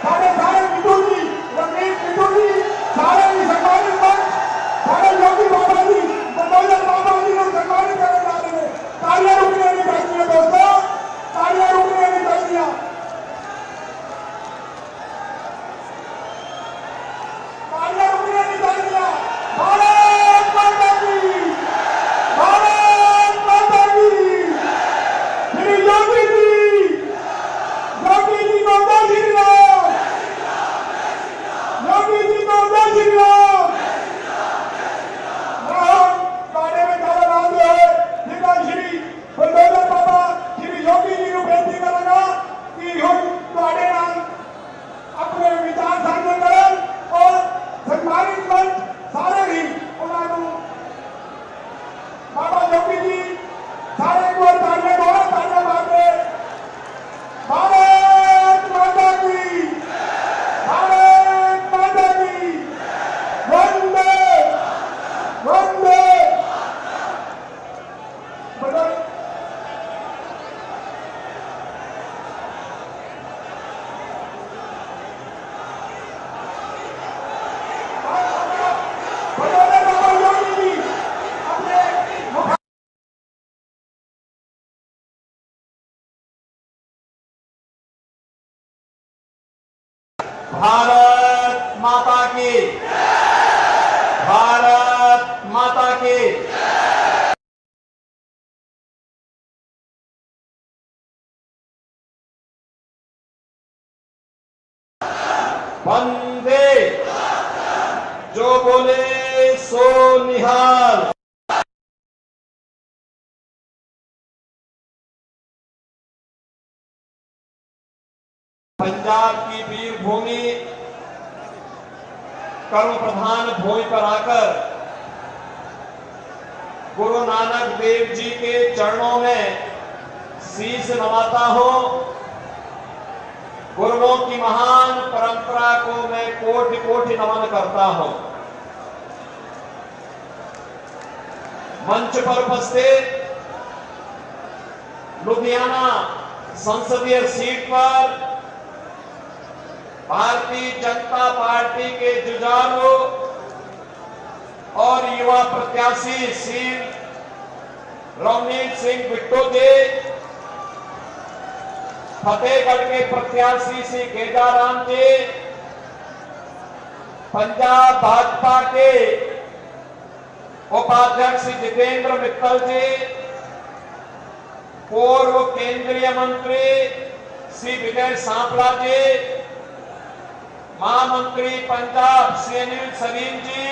सारे विदु जी, रमेश विदु जी, सारे सम्मानित मंच, सारे योगी बाबा जी, मनोजर बाबा जी को सम्मानित करने वाले हैं। तालियां रुकने नहीं चाहिए दोस्तों, तालियां रुकने नहीं चाहिए। तालियां रुकने नहीं चाहिए। भारत माता की, भारत माता की। श्री योगी जी को जय श्री राम, योगी जी को जय श्री राम। गाने में ज्यादा नाम जो है श्री बुलडोजर बाबा श्री योगी जी को बेनती करेगा कि हम गाने नाम अपने विचार साझे करें और सम्मानित मंच सारे ही उन्होंने बाबा योगी जी सारे को तालियां मारते। भारत माता की, भारत माता की, वंदे वंदे। भारत माता की, भारत माता की। वंदे, जो बोले सो निहाल। पंजाब की वीर भूमि, कर्म प्रधान भूमि पर आकर गुरु नानक देव जी के चरणों में शीश नवाता हूं। गुरुओं की महान परंपरा को मैं कोटि कोटि नमन करता हूं। मंच पर उपस्थित लुधियाना संसदीय सीट पर भारतीय जनता पार्टी के जुझारू और युवा प्रत्याशी श्री रवनीत सिंह बिट्टू जी, फतेहगढ़ के प्रत्याशी श्री केदाराम जी, पंजाब भाजपा के उपाध्यक्ष श्री जितेंद्र मित्तल जी, पूर्व केंद्रीय मंत्री श्री विजय सांपला जी, महामंत्री पंजाब श्री अनिल सलीम जी,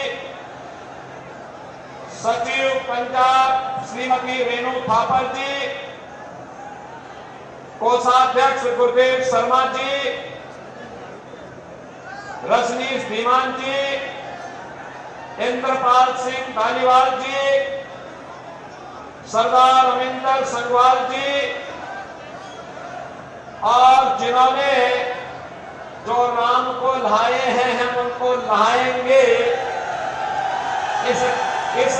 सचिव पंजाब श्रीमती रेणु थापर जी, कोषाध्यक्ष गुरुदेव शर्मा जी, रजनीश धीमान जी, इंद्रपाल सिंह धालीवाल जी, सरदार अमिंदर संगवाल जी, और जिन्होंने जो राम को लाए हैं हम उनको लाएंगे, इस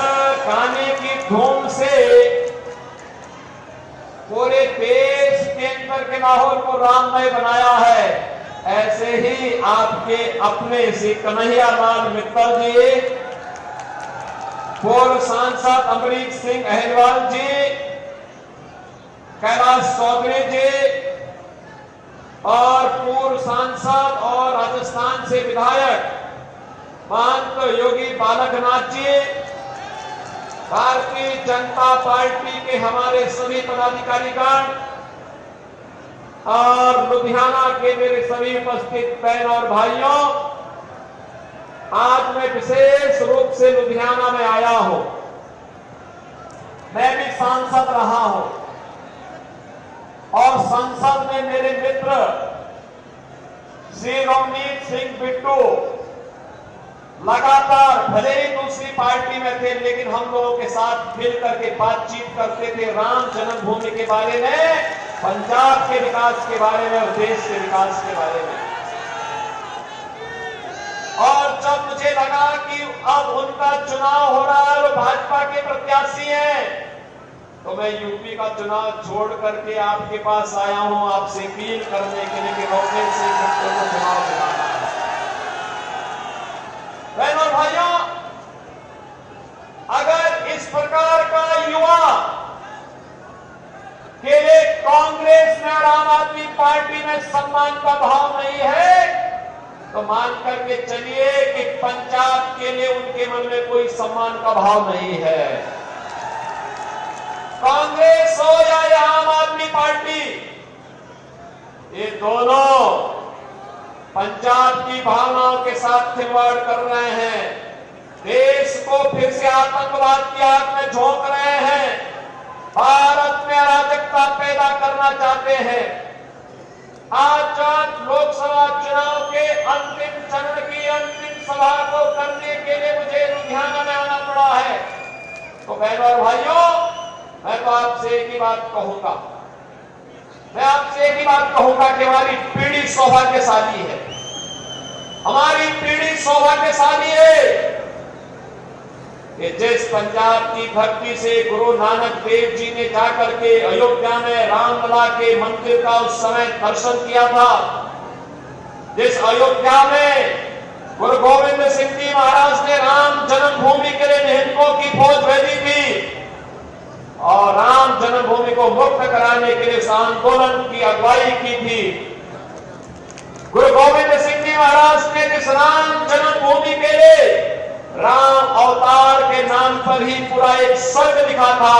गाने की धूम से पूरे देश के अंदर के माहौल को राममय बनाया है। ऐसे ही आपके अपने श्री कन्हैया लाल मित्तल जी, पूर्व सांसद अमरीक सिंह अहिरवाल जी, कैलाश चौधरी जी, और पूर्व सांसद और राजस्थान से विधायक महंत योगी बालकनाथ जी, भारतीय जनता पार्टी के हमारे सभी पदाधिकारीगण और लुधियाना के मेरे सभी उपस्थित बहन और भाइयों, आज मैं विशेष रूप से लुधियाना में आया हूं। मैं भी सांसद रहा हूं और संसद में मेरे मित्र श्री रवनीत सिंह बिट्टू लगातार भले ही दूसरी पार्टी में थे, लेकिन हम लोगों के साथ मिल करके बातचीत करते थे राम जन्मभूमि के बारे में, पंजाब के विकास के बारे में और देश के विकास के बारे में। और जब मुझे लगा कि अब उनका चुनाव हो रहा है और भाजपा के प्रत्याशी हैं, तो मैं यूपी का चुनाव छोड़ करके आपके पास आया हूं, आपसे अपील करने के लिए कि रवनीत सिंह बिट्टू को चुनाव तो मान करके चलिए कि पंजाब के लिए उनके मन में कोई सम्मान का भाव नहीं है। कांग्रेस हो या आम आदमी पार्टी, ये दोनों पंजाब की भावनाओं के साथ खिलवाड़ कर रहे हैं, देश को फिर से आतंकवाद की आग में झोंक रहे हैं, भारत में अराजकता पैदा करना चाहते हैं। आज लोकसभा चुनाव के अंतिम चरण की अंतिम सभा को करने के लिए मुझे लुधियाना में आना पड़ा है। तो बहनों और भाइयों, मैं तो आपसे एक ही बात कहूंगा, मैं आपसे एक ही बात कहूंगा कि हमारी पीढ़ी सौभाग्यशाली है, हमारी पीढ़ी सौभाग्यशाली है कि जिस पंजाब की धरती से गुरु नानक देव जी ने जाकर के अयोध्या में रामलला के मंदिर का उस समय दर्शन किया था, जिस अयोध्या में गुरु गोविंद सिंह जी महाराज ने राम जन्मभूमि के लिए निहंकों की फौज भेजी थी और राम जन्मभूमि को मुक्त कराने के लिए उस आंदोलन की अगुवाई की थी। गुरु गोविंद सिंह जी महाराज ने जिस राम जन्मभूमि के लिए राम अवतार के नाम पर ही पूरा एक स्वर्ग लिखा था,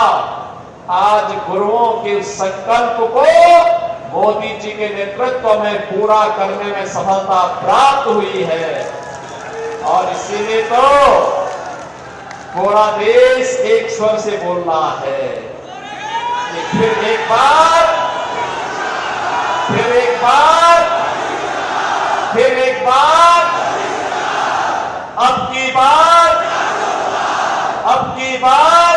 आज गुरुओं के उस संकल्प को मोदी जी के नेतृत्व में पूरा करने में सफलता प्राप्त हुई है। और इसीलिए तो पूरा देश एक स्वर से बोल रहा है कि फिर एक बार अब की बार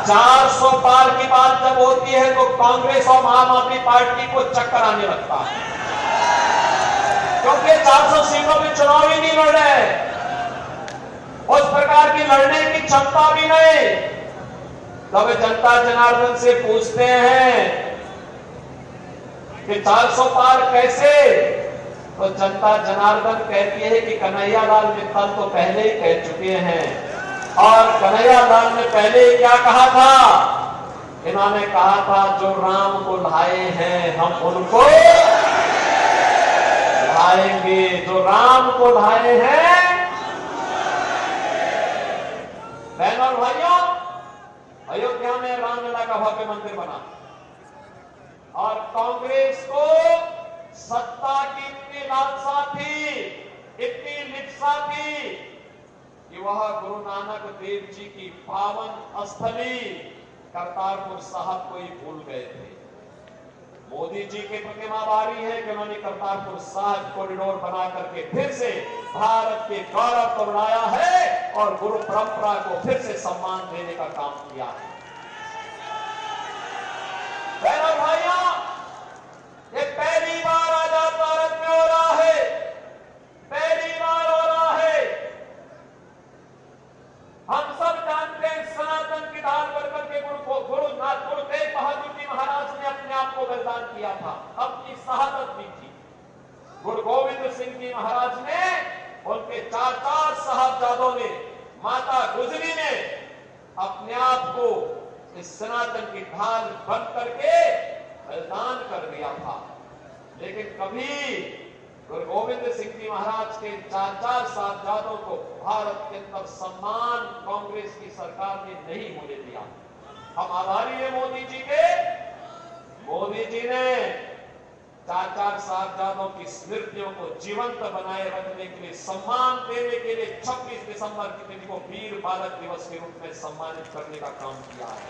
400 पार की बात जब होती है तो कांग्रेस और आम आदमी पार्टी को चक्कर आने लगता है, क्योंकि 400 सीटों में चुनाव ही नहीं लड़ रहे, उस प्रकार की लड़ने की क्षमता भी नहीं। तब जनता जनार्दन से पूछते हैं कि 400 पार कैसे, तो जनता जनार्दन कहती है कि कन्हैयालाल मित्तल तो पहले ही कह चुके हैं। और कन्हैयालाल ने पहले ही क्या कहा था? इन्होंने कहा था जो राम को लाए हैं हम उनको लाएंगे, जो राम को लाए हैं। बहनों और भाइयों, अयोध्या में रामलला का भव्य मंदिर बना और कांग्रेस को सत्ता की इतनी लालसा थी, इतनी लिप्सा थी कि वह गुरु नानक देव जी की पावन स्थली करतारपुर साहब को ही भूल गए थे। मोदी जी के प्रतिमाबारी है कि उन्होंने करतारपुर साहब कॉरिडोर बना करके फिर से भारत के गौरव को बढ़ाया है और गुरु परंपरा को फिर से सम्मान देने का काम किया है। बहनों भाइयों, ये पहली बार आजाद भारत में हो रहा है, पहली बार हो रहा है। हम सब जानते हैं सनातन की ढाल बढ़कर के गुरु तेग बहादुर जी महाराज ने अपने आप को बलिदान किया था, अपनी शहादत दी थी। गुरु गोविंद सिंह जी महाराज ने, उनके 4 साहबजादों ने, माता गुजरी ने अपने आप को इस सनातन की ढाल बन करके बलिदान कर दिया था। लेकिन कभी गुरु गोविंद सिंह जी महाराज के 4 साहबजादों को भारत के अंदर सम्मान कांग्रेस की सरकार ने नहीं होने दिया। हम आभारी हैं मोदी जी के। मोदी जी ने 4 साहबजादों की स्मृतियों को जीवंत बनाए रखने के लिए, सम्मान देने के लिए 26 दिसंबर की तिथि को वीर बालक दिवस के रूप में सम्मानित करने का काम किया है।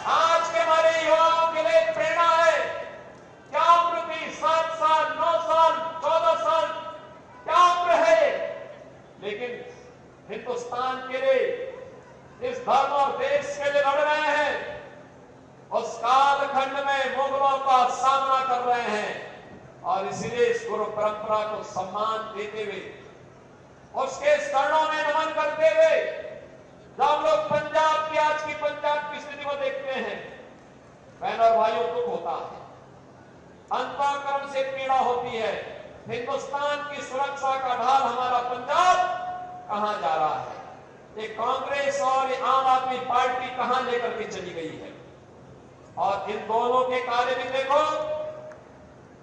आज के हमारे युवाओं के लिए प्रेरणा है। क्या उम्र थी? 7 साल, 9 साल, 14 साल, क्या उम्र है? लेकिन हिंदुस्तान के लिए, इस धर्म और देश के लिए लड़ रहे हैं। उस कालखंड में मुगलों का सामना कर रहे हैं और इसीलिए इस गुरु परंपरा को सम्मान देते हुए, उसके चरणों में नमन करते हुए, जब लोग पंजाब की, आज की पंजाब की स्थिति को देखते हैं, बहनों और भाइयों, दुख होता है, अंतःकरण से पीड़ा होती है। हिंदुस्तान की सुरक्षा का ढाल हमारा पंजाब कहां जा रहा है? ये कांग्रेस और आम आदमी पार्टी कहां लेकर के चली गई है? और इन दोनों के कार्य भी देखो,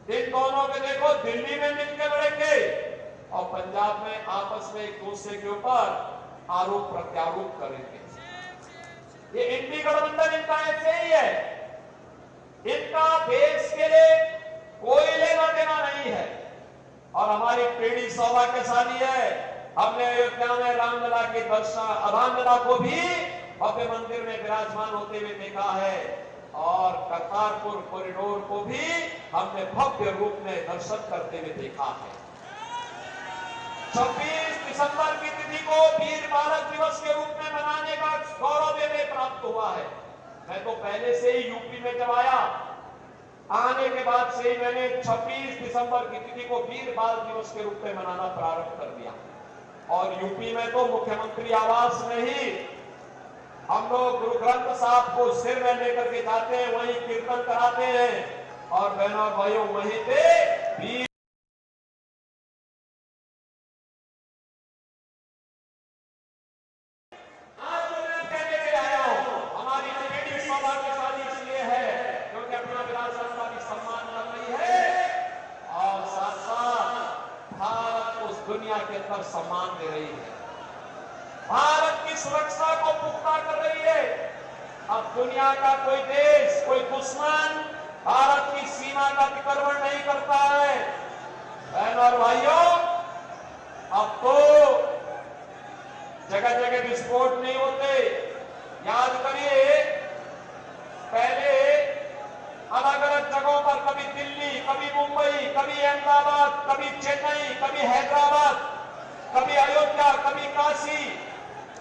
इन दोनों के देखो। दिल्ली में मिलकर लड़ेंगे और पंजाब में आपस में एक दूसरे के ऊपर आरोप प्रत्यारोप करेंगे। ये इंडी गठबंधन इनका ऐसे ही है। इनका देश के लिए कोई लेना देना नहीं है। और हमारी पीढ़ी सौभाग्यशाली है, हमने अयोध्या में रामलला के दर्शन, रामलला को भी भव्य मंदिर में विराजमान होते हुए देखा है और करतारपुर कॉरिडोर को भी हमने भव्य रूप में दर्शन करते हुए देखा है। 26 दिसंबर की तिथि को वीर बालक दिवस के रूप में मनाने का गौरव हमें प्राप्त हुआ है। मैं तो पहले से ही यूपी में जब आया, आने के बाद से ही मैंने 26 दिसंबर की तिथि को वीर बाल दिवस के रूप में मनाना प्रारंभ कर दिया। और यूपी में तो मुख्यमंत्री आवास में ही हम लोग गुरु ग्रंथ साहब को सिर में लेकर के जाते हैं, वहीं कीर्तन कराते हैं और बहनों और भाइयों वहीं पे वीर दुनिया के अंदर सम्मान दे रही है, भारत की सुरक्षा को पुख्ता कर रही है। अब दुनिया का कोई देश, कोई दुश्मन भारत की सीमा का अतिक्रमण नहीं करता है। बहनों और भाइयों, अब तो जगह जगह विस्फोट नहीं होते। याद करिए, पहले अलग अलग जगहों पर कभी दिल्ली, कभी मुंबई, कभी अहमदाबाद, कभी चेन्नई, कभी हैदराबाद, कभी अयोध्या, कभी काशी,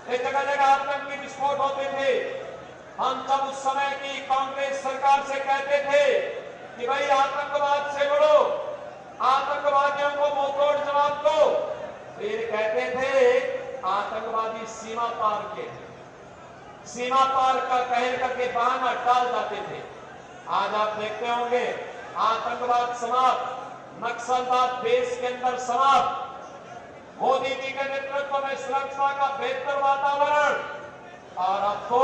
ये जगह जगह आतंकी विस्फोट होते थे। हम जब उस समय की कांग्रेस सरकार से कहते थे कि भाई आतंकवाद से लड़ो, आतंकवादियों को मुंहतोड़ जवाब दो, फिर कहते थे आतंकवादी सीमा पार के, सीमा पार का कह करके बहाना टाल जाते थे। आज आप देखते होंगे आतंकवाद समाप्त, नक्सलवाद देश के अंदर समाप्त, मोदी जी के नेतृत्व में सुरक्षा का बेहतर वातावरण। और अब तो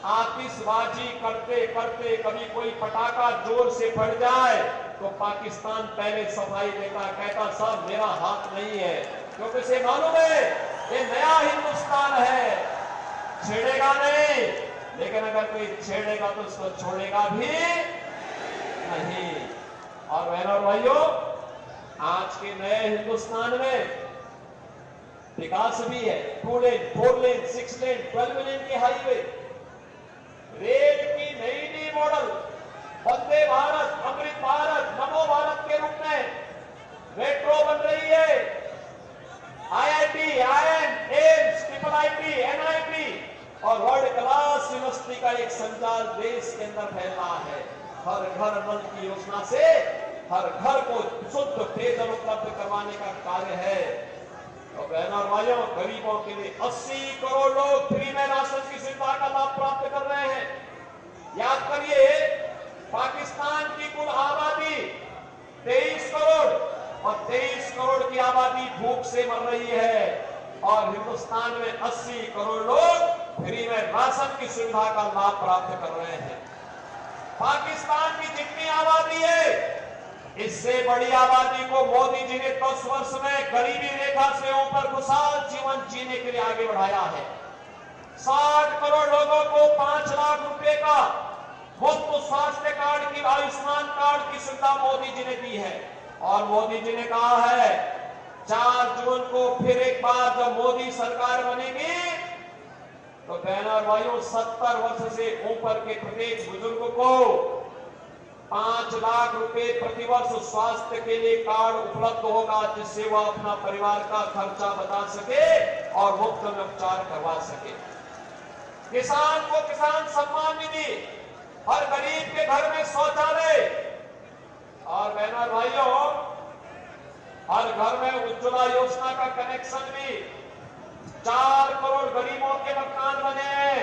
आतिशबाजी करते करते कभी कोई पटाखा जोर से फट जाए तो पाकिस्तान पहले सफाई देता, कहता साहब मेरा हाथ नहीं है, क्योंकि इसे मालूम है ये नया हिंदुस्तान है, छेड़ेगा नहीं, लेकिन अगर कोई छेड़ेगा तो उसको छोड़ेगा भी नहीं। और बहनों और भाइयों, आज के नए हिंदुस्तान में विकास भी है, 2 लेन, 4 लेन, 6 लेन, 12 लेन के हाईवे, रेल की नई नई मॉडल, वंदे भारत, अमृत भारत, नमो भारत के रूप में मेट्रो बन रही है। IIT, IIM, AIIMS, IIT, NIT और वर्ल्ड क्लास यूनिवर्सिटी का एक संजाल देश के अंदर फैल रहा है। हर घर नल की योजना से हर घर को शुद्ध पेयजल उपलब्ध करवाने का कार्य है। तो बहनों और भाइयों, गरीबों के लिए 80 करोड़ लोग फ्री में राशन की सुविधा का लाभ प्राप्त कर रहे हैं। याद करिए, पाकिस्तान की कुल आबादी 23 करोड़ और 23 करोड़ की आबादी भूख से मर रही है और हिंदुस्तान में 80 करोड़ लोग फ्री में राशन की सुविधा का लाभ प्राप्त कर रहे हैं। पाकिस्तान की जितनी आबादी है, इससे बड़ी आबादी को मोदी जी ने 10 वर्ष में गरीबी रेखा से ऊपर खुशहाल जीवन जीने के लिए आगे बढ़ाया है। 60 करोड़ लोगों को 5 लाख रुपए का मुफ्त स्वास्थ्य कार्ड की, आयुष्मान कार्ड की सुविधा मोदी जी ने दी है। और मोदी जी ने कहा है 4 जून को फिर एक बार जब मोदी सरकार बनेगी तो बहनों और भाइयों, 70 वर्ष से ऊपर के प्रत्येक बुजुर्ग को 5 लाख रुपए प्रतिवर्ष स्वास्थ्य के लिए कार्ड उपलब्ध होगा, जिससे वह अपना परिवार का खर्चा बचा सके और मुफ्त में उपचार करवा सके। किसान को किसान सम्मान निधि, हर गरीब के घर में शौचालय, और बहनों और भाइयों, हर घर में उज्ज्वला योजना का कनेक्शन भी। 4 करोड़ गरीबों के मकान बने हैं।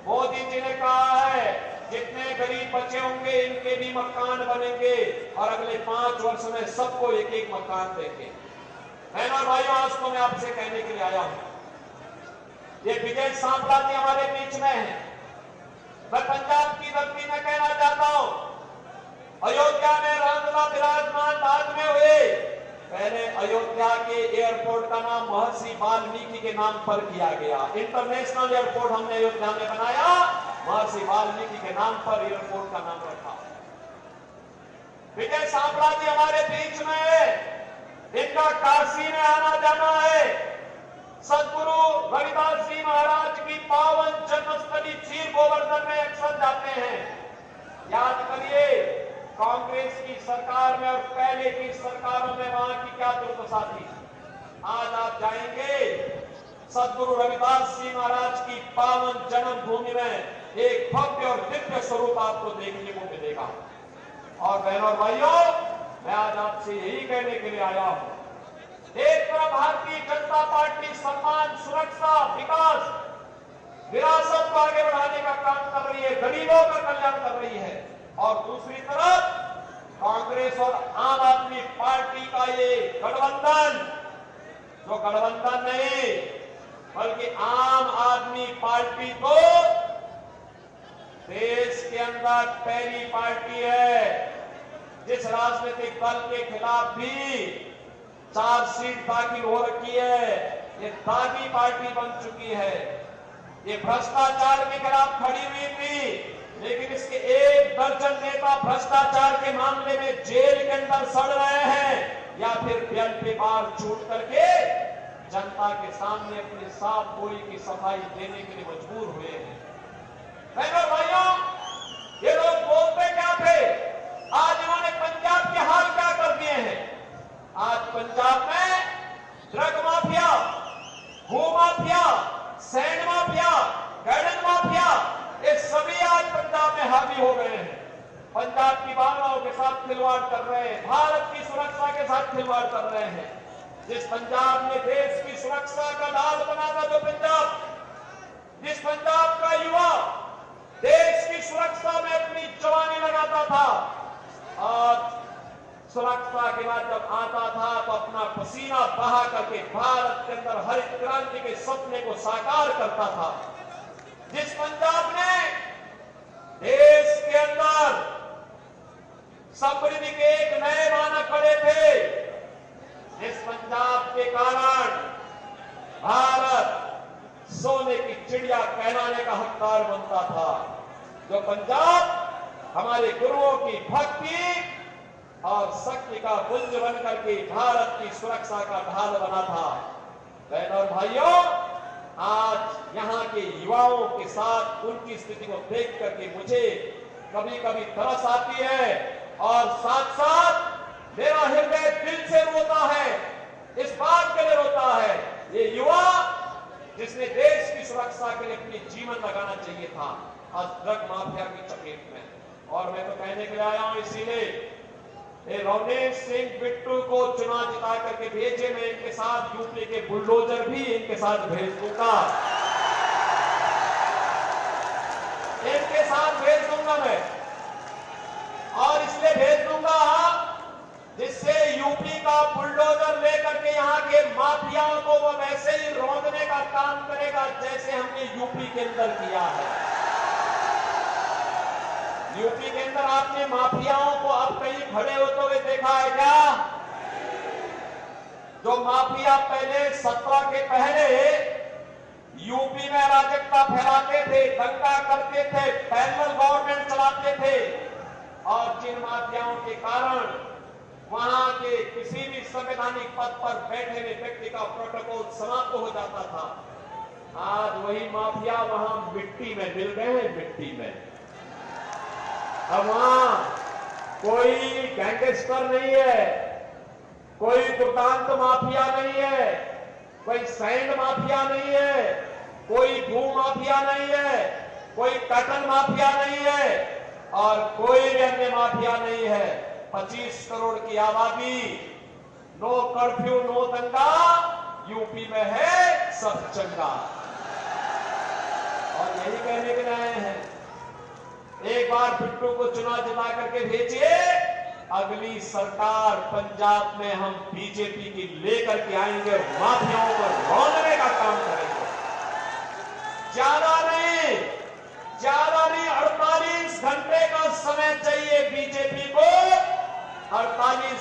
मोदी जी ने कहा है जितने गरीब बच्चे होंगे इनके भी मकान बनेंगे और अगले 5 वर्ष में सबको एक एक मकान देंगे। बहनों और भाइयों, आज तो मैं आपसे कहने के लिए आया हूं, ये विजय सांपला जी हमारे बीच में है। मैं पंजाब की धरती में कहना चाहता हूं, अयोध्या में रामलला का विराजमान बाद में हुए। पहले अयोध्या के एयरपोर्ट का नाम महर्षि वाल्मीकि के नाम पर किया गया। इंटरनेशनल एयरपोर्ट हमने अयोध्या में बनाया, महर्षि वाल्मीकि के नाम पर एयरपोर्ट का नाम रखा। विजय सांपला जी हमारे बीच में है, इनका काशी में आना जाना है। सदगुरु रविदास जी महाराज की पावन जन्मस्थली चीर गोवर्धन में अक्सर जाते हैं। याद करिए कांग्रेस की सरकार में और पहले की सरकारों में वहां की क्या दुर्दशा थी। आज आप जाएंगे सदगुरु रविदास जी महाराज की पावन जन्मभूमि में एक भव्य और दिव्य स्वरूप आपको देखने को मिलेगा। और बहनों और भाइयों, मैं आज आपसे यही कहने के लिए आया हूं, एक तरफ भारतीय जनता पार्टी सम्मान, सुरक्षा, विकास, विरासत को आगे बढ़ाने का काम कर रही है, गरीबों का कल्याण कर रही है, और दूसरी तरफ कांग्रेस और आम आदमी पार्टी का ये गठबंधन, जो गठबंधन नहीं बल्कि आम आदमी पार्टी को देश के अंदर पहली पार्टी है जिस राजनीतिक दल के खिलाफ भी चार्जशीट दाखिल हो रखी है। ये दागी पार्टी बन चुकी है। ये भ्रष्टाचार के खिलाफ खड़ी हुई थी, लेकिन इसके 1 दर्जन नेता भ्रष्टाचार के मामले में जेल के अंदर सड़ रहे हैं या फिर पे बार छूट करके जनता के सामने अपनी साफ गोली की सफाई देने के लिए मजबूर हुए हैं। बहनों भाइयों, ये लोग बोलते क्या थे, आज इन्होंने पंजाब के हाल क्या कर दिए हैं। आज पंजाब में ड्रग माफिया, भू mafia, sand mafia, garden mafia, ये सभी आज पंजाब में हावी हो गए हैं। पंजाब की भावनाओं के साथ खिलवाड़ कर रहे हैं, भारत की सुरक्षा के साथ खिलवाड़ कर रहे हैं। जिस पंजाब ने देश की सुरक्षा का ढाल बना था, जो पंजाब, जिस पंजाब का युवा देश की सुरक्षा में अपनी जवानी लगाता था, आज सुरक्षा के बाद जब आता था तो अपना पसीना बहा करके भारत के अंदर हरित क्रांति के सपने को साकार करता था। जिस पंजाब ने देश के अंदर समृद्धि के एक नए मानक खड़े थे, जिस पंजाब के कारण भारत सोने की चिड़िया कहलाने का हकदार बनता था, जो पंजाब हमारे गुरुओं की भक्ति और शक्ति का पुंज बनकर के भारत की सुरक्षा का ढाल बना था। बहनों और भाइयों, आज यहाँ के युवाओं के साथ उनकी स्थिति को देख करके मुझे कभी कभी तरस आती है और साथ साथ मेरा हृदय दिल से रोता है। इस बात के लिए रोता है, ये युवा जिसने देश की सुरक्षा के लिए अपनी जीवन लगाना चाहिए था, आज ड्रग माफिया की चपेट में। और मैं तो कहने के लिए आया हूं, इसीलिए रवनीश सिंह बिट्टू को चुनाव जिता करके भेजे, मैं इनके साथ यूपी के बुलडोजर भी इनके साथ भेज दूंगा, इनके साथ भेज दूंगा मैं। और इसलिए भेज दूंगा जिससे यूपी का बुलडोजर लेकर के यहाँ के माफियाओं को वो वैसे ही रौंदने का काम करेगा जैसे हमने यूपी के अंदर किया है। यूपी के अंदर आपने माफियाओं को अब कहीं खड़े होते हुए देखा है क्या? जो माफिया पहले 17 के पहले यूपी में अराजकता फैलाते थे, दंगा करते थे, पैरेलल गवर्नमेंट चलाते थे, और जिन माफियाओं के कारण वहां के किसी भी संवैधानिक पद पर बैठे हुए व्यक्ति का प्रोटोकॉल समाप्त हो जाता था, आज वही माफिया वहां मिट्टी में मिल गए हैं, मिट्टी में। अब वहां कोई गैंगस्टर नहीं है, कोई दुर्दांत माफिया नहीं है, कोई सैंड माफिया नहीं है, कोई भू माफिया नहीं है, कोई कटन माफिया नहीं है, और कोई भी अन्य माफिया नहीं है। 25 करोड़ की आबादी, नो कर्फ्यू, नो दंगा, यूपी में है सब चंगा। और यही कहने के लिए आए हैं, एक बार बिट्टू को चुनाव जिता करके भेजिए, अगली सरकार पंजाब में हम बीजेपी की लेकर के आएंगे, माफियाओं को रौंदने का काम करेंगे। ज्यादा नहीं 48 घंटे का समय चाहिए बीजेपी को।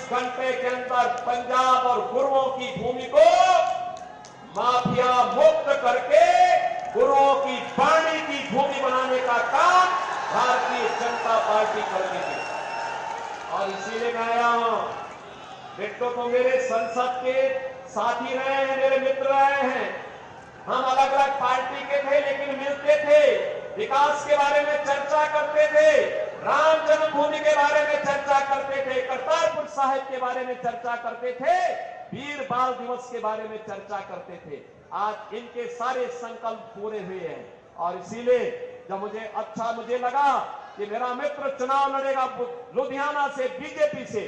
24 घंटे के अंदर पंजाब और गुरुओं की भूमि को माफिया मुक्त करके गुरुओं की वाणी की भूमि बनाने का काम भारतीय जनता पार्टी करेगी। और इसीलिए मैं आया हूं। बिट्टू तो मेरे संसद के साथी रहे हैं, मेरे मित्र रहे हैं। हम अलग अलग पार्टी के थे लेकिन मिलते थे, विकास के बारे में चर्चा करते थे, राम जन्मभूमि के बारे में चर्चा करते थे, करतारपुर साहिब के बारे में चर्चा करते थे, वीर बाल दिवस के बारे में चर्चा करते थे। आज इनके सारे संकल्प पूरे हुए हैं और इसीलिए जब मुझे लगा कि मेरा मित्र चुनाव लड़ेगा लुधियाना से बीजेपी से,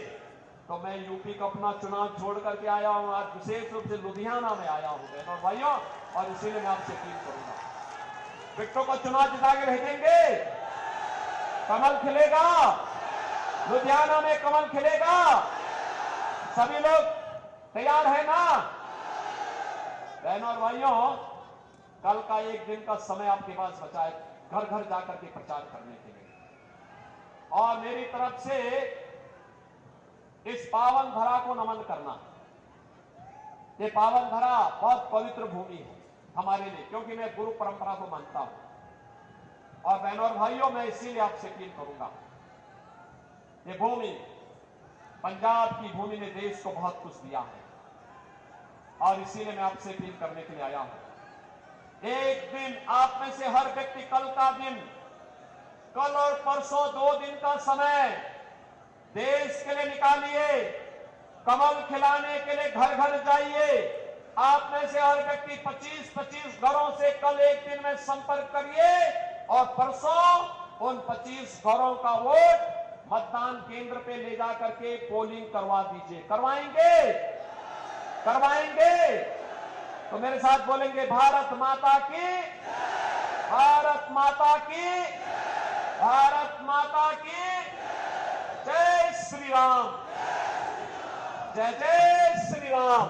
तो मैं यूपी का अपना चुनाव छोड़ करके आया हूं। आज विशेष रूप से लुधियाना में आया हूं बहनों और भाइयों, और इसीलिए मैं आपसे अपील करूंगा, बिट्टू को चुनाव जिता के भेजेंगे, कमल खिलेगा, लुधियाना में कमल खिलेगा। सभी लोग तैयार है ना बहनों और भाइयों? कल का एक दिन का समय आपके पास बचा है घर घर जाकर के प्रचार करने के लिए, और मेरी तरफ से इस पावन धरा को नमन करना। ये पावन धरा बहुत पवित्र भूमि है हमारे लिए, क्योंकि मैं गुरु परंपरा को मानता हूं। और बहनों और भाइयों, मैं इसीलिए आपसे अपील करूंगा, ये भूमि, पंजाब की भूमि ने देश को बहुत कुछ दिया है और इसीलिए मैं आपसे अपील करने के लिए आया हूं। एक दिन आप में से हर व्यक्ति कल का दिन, कल और परसों 2 दिन का समय देश के लिए निकालिए, कमल खिलाने के लिए घर घर जाइए। आप में से हर व्यक्ति 25-25 घरों से कल एक दिन में संपर्क करिए और परसों उन 25 घरों का वोट मतदान केंद्र पे ले जा करके पोलिंग करवा दीजिए। करवाएंगे? तो मेरे साथ बोलेंगे, भारत माता की, भारत माता की, भारत माता की जय श्री राम, जय जय श्री राम।